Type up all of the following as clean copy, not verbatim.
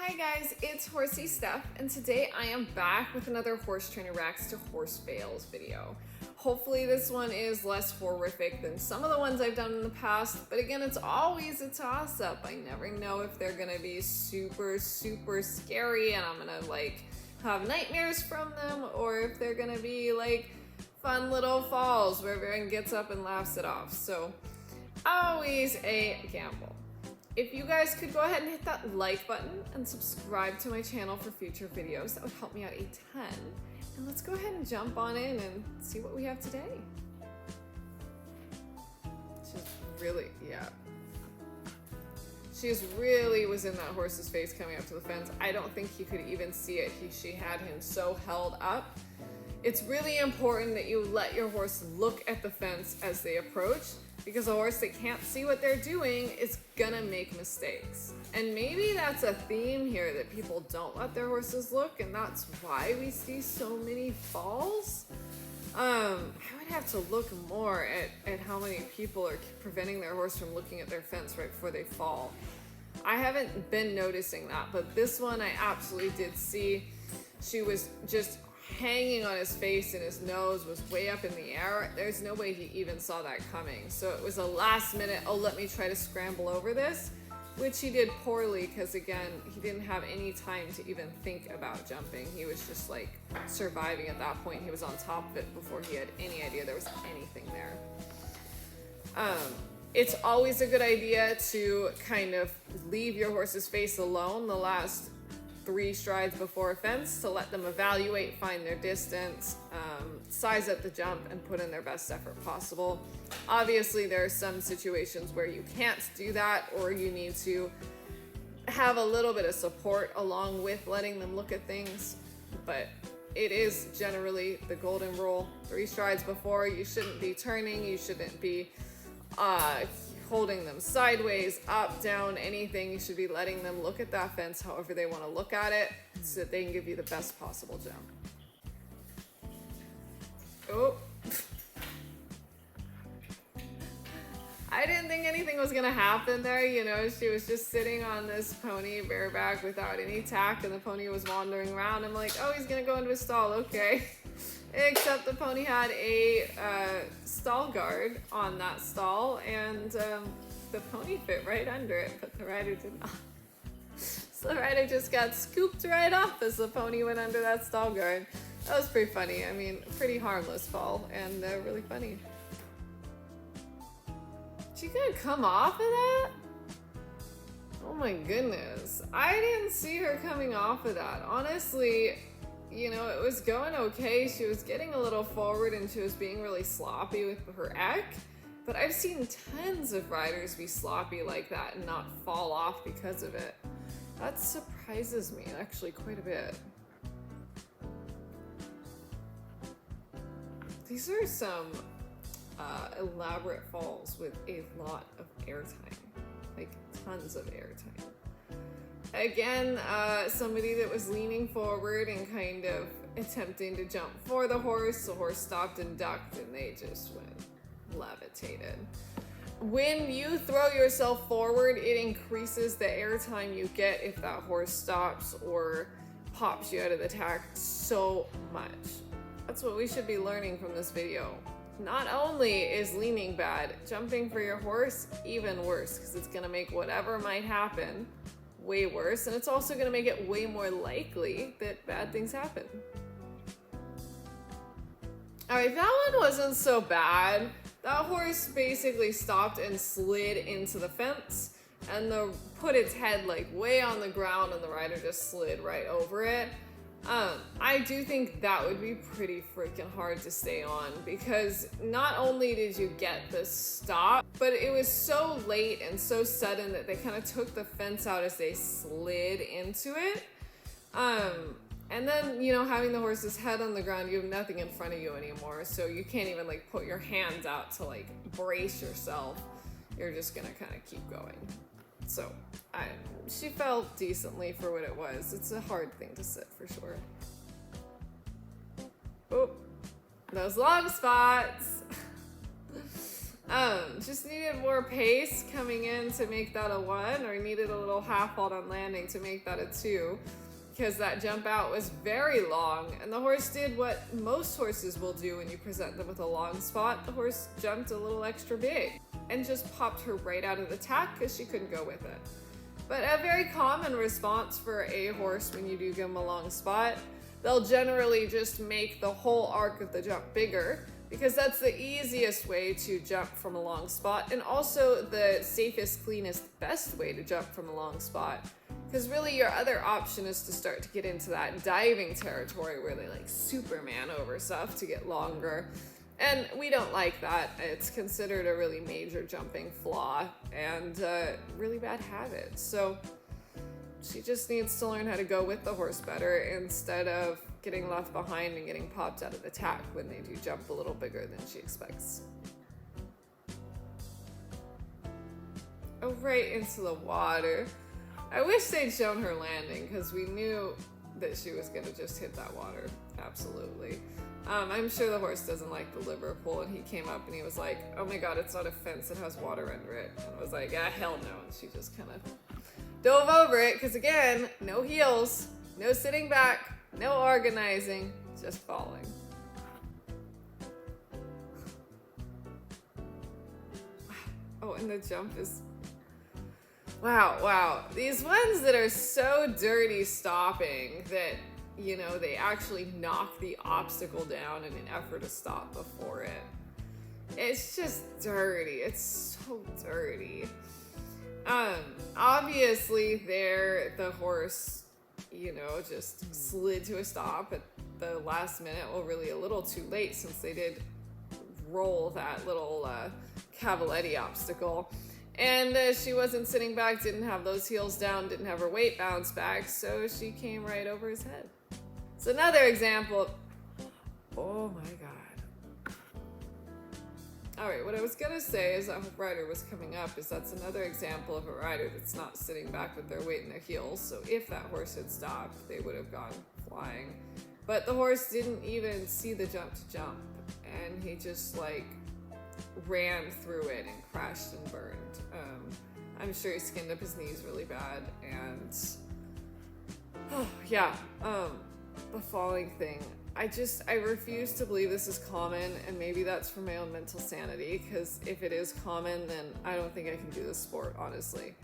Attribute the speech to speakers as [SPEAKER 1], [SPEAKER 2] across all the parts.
[SPEAKER 1] Hi guys, it's Horsey Steph, and today I am back with another Horse Trainer Reacts to Horse Fails video. Hopefully this one is less horrific than some of the ones I've done in the past, but again, it's always a toss-up. I never know if they're gonna be super scary and I'm gonna like have nightmares from them, or if they're gonna be like fun little falls where everyone gets up and laughs it off. So always a gamble. If you guys could go ahead and hit that like button and subscribe to my channel for future videos, that would help me out a ton. And let's go ahead and jump on in and see what we have today. She's really, She's really was in that horse's face coming up to the fence. I don't think he could even see it. She had him so held up. It's really important that you let your horse look at the fence as they approach, because a horse that can't see what they're doing is gonna make mistakes. And maybe that's a theme here, that people don't let their horses look, and that's why we see so many falls. I would have to look more at how many people are preventing their horse from looking at their fence right before they fall. I haven't been noticing that, but this one I absolutely did see. She was just hanging on his face and his nose was way up in the air. There's no way he even saw that coming. So it was a last minute, oh, let me try to scramble over this, which he did poorly because, again, he didn't have any time to even think about jumping. He was just like surviving at that point. He was on top of it before he had any idea there was anything there. It's always a good idea to kind of leave your horse's face alone the last 3 strides before a fence to let them evaluate, find their distance, size up the jump, and put in their best effort possible. Obviously, there are some situations where you can't do that, or you need to have a little bit of support along with letting them look at things, but it is generally the golden rule. 3 strides before, you shouldn't be turning, you shouldn't be holding them sideways, up, down, anything. You should be letting them look at that fence however they want to look at it, so that they can give you the best possible jump. Oh. I didn't think anything was gonna happen there, you know. She was just sitting on this pony bareback without any tack, and the pony was wandering around. I'm like, oh, he's gonna go into a stall, okay. Except the pony had a stall guard on that stall, and the pony fit right under it, but the rider did not. So the rider just got scooped right off as the pony went under that stall guard. That was pretty funny. I mean, pretty harmless fall, and really funny. She gonna come off of that? Oh my goodness. I didn't see her coming off of that. Honestly, you know, it was going okay. She was getting a little forward and she was being really sloppy with her eck. But I've seen tons of riders be sloppy like that and not fall off because of it. That surprises me actually quite a bit. These are some elaborate falls with a lot of airtime, like tons of airtime. Again, somebody that was leaning forward and kind of attempting to jump for the horse stopped and ducked, and they just went levitated. When you throw yourself forward, it increases the airtime you get if that horse stops or pops you out of the tack so much. That's what we should be learning from this video. Not only is leaning bad, jumping for your horse even worse, because it's gonna make whatever might happen way worse, and it's also going to make it way more likely that bad things happen. Alright, that one wasn't so bad. That horse basically stopped and slid into the fence, and put its head like way on the ground, and the rider just slid right over it. I do think that would be pretty freaking hard to stay on, because not only did you get the stop, but it was so late and so sudden that they kind of took the fence out as they slid into it. And then, you know, having the horse's head on the ground, you have nothing in front of you anymore, so you can't even like put your hands out to like brace yourself. You're just gonna kind of keep going. So she fell decently for what it was. It's a hard thing to sit for sure. Oh, those long spots. Just needed more pace coming in to make that a 1, or needed a little half halt on landing to make that a 2, because that jump out was very long, and the horse did what most horses will do when you present them with a long spot. The horse jumped a little extra big and just popped her right out of the tack because she couldn't go with it. But a very common response for a horse when you do give them a long spot, they'll generally just make the whole arc of the jump bigger, because that's the easiest way to jump from a long spot, and also the safest, cleanest, best way to jump from a long spot. Because really your other option is to start to get into that diving territory where they like Superman over stuff to get longer. And we don't like that. It's considered a really major jumping flaw and a really bad habit. So she just needs to learn how to go with the horse better instead of getting left behind and getting popped out of the tack when they do jump a little bigger than she expects. Oh, right into the water. I wish they'd shown her landing, because we knew that she was going to just hit that water. Absolutely. I'm sure the horse doesn't like the Liverpool, and he came up and he was like, oh my god, it's not a fence, it has water under it. And I was like, ah, hell no. And she just kind of dove over it, because again, no heels, no sitting back, no organizing, just falling. Oh, and the jump is... Wow. These ones that are so dirty stopping that, you know, they actually knock the obstacle down in an effort to stop before it. It's just dirty. It's so dirty. Obviously there, the horse, you know, just slid to a stop at the last minute. Well, really a little too late, since they did roll that little Cavaletti obstacle. And she wasn't sitting back, didn't have those heels down, didn't have her weight bounce back, so she came right over his head. It's another example. Oh my god. Alright, what I was gonna say as a rider was coming up is that's another example of a rider that's not sitting back with their weight in their heels, so if that horse had stopped, they would have gone flying. But the horse didn't even see the jump to jump, and he just like ran through it and crashed and burned. I'm sure he skinned up his knees really bad, and the falling thing. I refuse to believe this is common, and maybe that's for my own mental sanity, because if it is common, then I don't think I can do this sport, honestly.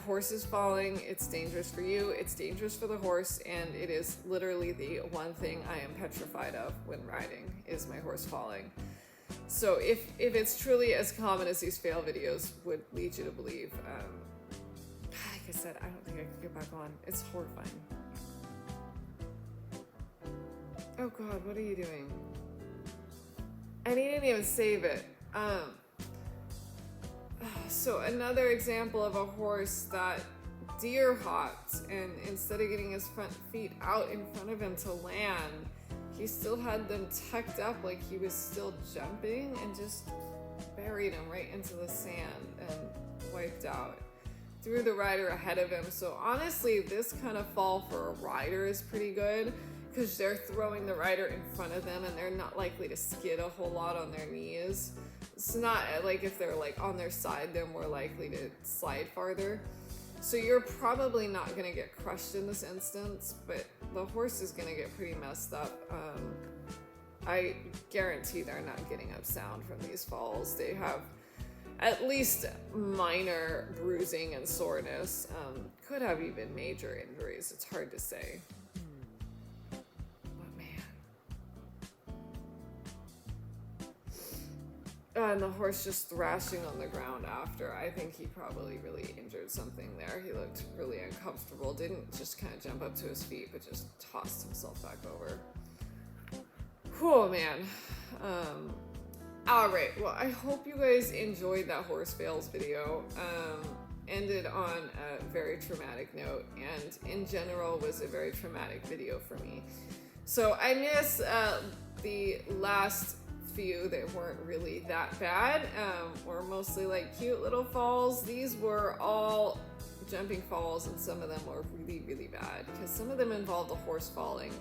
[SPEAKER 1] Horses falling, it's dangerous for you, it's dangerous for the horse, and it is literally the one thing I am petrified of when riding, is my horse falling. So if it's truly as common as these fail videos would lead you to believe, like I said, I don't think I could get back on. It's horrifying. Oh god, what are you doing? And he didn't even save it. So another example of a horse that deer hopped, and instead of getting his front feet out in front of him to land, he still had them tucked up like he was still jumping, and just buried him right into the sand and wiped out. Threw the rider ahead of him. So honestly, this kind of fall for a rider is pretty good, because they're throwing the rider in front of them and they're not likely to skid a whole lot on their knees. It's not like if they're like on their side, they're more likely to slide farther. So you're probably not going to get crushed in this instance, but the horse is going to get pretty messed up. I guarantee they're not getting up sound from these falls. They have at least minor bruising and soreness. Could have even major injuries. It's hard to say. But man. And the horse just thrashing on the ground after. I think he probably really injured something there. He looked really uncomfortable. Didn't just kind of jump up to his feet, but just tossed himself back over. Oh man. Alright, well, I hope you guys enjoyed that horse fails video. Ended on a very traumatic note, and in general was a very traumatic video for me. So I miss the last few that weren't really that bad, were mostly like cute little falls. These were all jumping falls, and some of them were really, really bad because some of them involved the horse falling.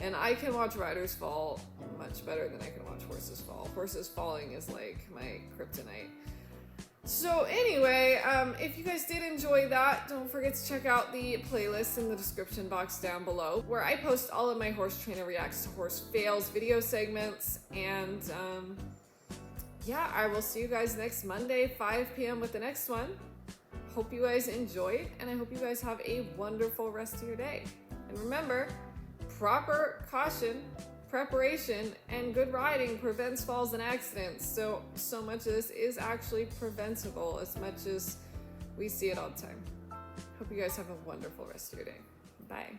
[SPEAKER 1] And I can watch riders fall much better than I can watch horses fall. Horses falling is like my kryptonite. So anyway, if you guys did enjoy that, don't forget to check out the playlist in the description box down below, where I post all of my Horse Trainer Reacts to Horse Fails video segments. And yeah, I will see you guys next Monday, 5 p.m. with the next one. Hope you guys enjoyed, and I hope you guys have a wonderful rest of your day. And remember, proper caution, preparation, and good riding prevents falls and accidents. So much of this is actually preventable as much as we see it all the time. Hope you guys have a wonderful rest of your day. Bye.